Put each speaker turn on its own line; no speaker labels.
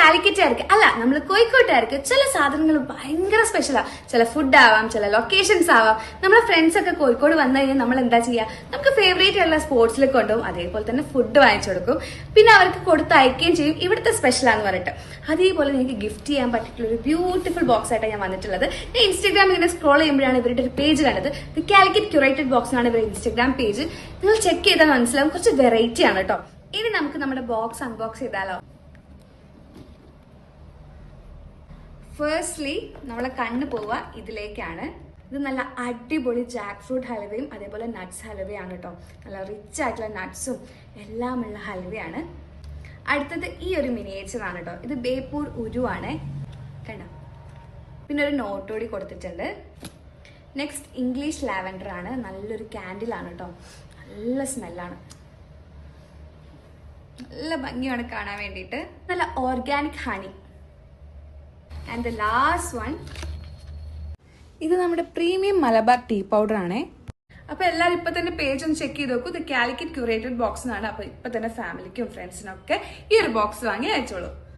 കാലിക്കറ്റുകാർക്ക് അല്ല, നമ്മൾ കോഴിക്കോട്ടുകാർക്ക് ചില സാധനങ്ങൾ ഭയങ്കര സ്പെഷ്യലാണ്. ചില ഫുഡ് ആവാം, ചില ലൊക്കേഷൻസ് ആവാം. നമ്മളെ ഫ്രണ്ട്സ് ഒക്കെ കോഴിക്കോട് വന്നു കഴിഞ്ഞാൽ നമ്മൾ എന്താ ചെയ്യുക? നമുക്ക് ഫേവറേറ്റ് ഉള്ള സ്പോർട്സിൽ കൊണ്ടുപോകും, അതേപോലെ തന്നെ ഫുഡ് വാങ്ങിച്ചു കൊടുക്കും, പിന്നെ അവർക്ക് കൊടുത്ത് അയക്കുകയും ചെയ്യും ഇവിടുത്തെ സ്പെഷ്യലാന്ന് പറഞ്ഞിട്ട്. അതേപോലെ നിങ്ങൾക്ക് ഗിഫ്റ്റ് ചെയ്യാൻ പറ്റിയിട്ടുള്ള ഒരു ബ്യൂട്ടിഫുൾ ബോക്സ് ആയിട്ടാണ് ഞാൻ വന്നിട്ടുള്ളത്. ഞാൻ ഇൻസ്റ്റാഗ്രാമിൽ ഇങ്ങനെ സ്ക്രോൾ ചെയ്യുമ്പോഴാണ് ഇവരുടെ ഒരു പേജ് കണ്ടത്. ദി കാലിക്കറ്റ് ക്യൂറേറ്റഡ് ബോക്സ് എന്നാണ് ഇവരുടെ ഇൻസ്റ്റാഗ്രാം പേജ്. നിങ്ങൾ ചെക്ക് ചെയ്താൽ മനസ്സിലാവും, കുറച്ച് വെറൈറ്റി ആണ് കേട്ടോ. ഇനി നമുക്ക് നമ്മുടെ ബോക്സ് അൺബോക്സ് ചെയ്താലോ? ഫസ്റ്റ്ലി നമ്മളെ കണ്ണ് പോവുക ഇതിലേക്കാണ്. ഇത് നല്ല അടിപൊളി ജാക്ക് ഫ്രൂട്ട് ഹൽവയും അതേപോലെ നട്ട്സ് ഹൽവയാണ് കേട്ടോ. നല്ല റിച്ച് ആയിട്ടുള്ള നട്ട്സും എല്ലാമുള്ള ഹൽവയാണ്. അടുത്തത് ഈ ഒരു മിനിയേച്ചറാണ് കേട്ടോ. ഇത് ബേപ്പൂർ ഉരുവാണ്, കണ്ടോ? പിന്നെ ഒരു നോട്ടോടി കൊടുത്തിട്ടുണ്ട്. നെക്സ്റ്റ് ഇംഗ്ലീഷ് ലാവൻഡർ ആണ്. നല്ലൊരു ക്യാൻഡിലാണ് കേട്ടോ. നല്ല സ്മെല്ലാണ്, നല്ല ഭംഗിയാണ് കാണാൻ വേണ്ടിയിട്ട്. നല്ല organic honey. And the last one, ഇത് നമ്മുടെ പ്രീമിയം മലബാർ ടീ പൗഡർ ആണേ. അപ്പൊ എല്ലാവരും ഇപ്പൊ തന്നെ പേജ് ഒന്ന് ചെക്ക് ചെയ്ത് നോക്കൂ. ഇത് കാലിക്കറ്റ് ക്യൂറേറ്റഡ് ബോക്സ് എന്നാണ്. അപ്പൊ ഇപ്പൊ തന്നെ ഫാമിലിക്കും ഫ്രണ്ട്സിനും ഒക്കെ ഈ ഒരു ബോക്സ് വാങ്ങി അയച്ചോളൂ.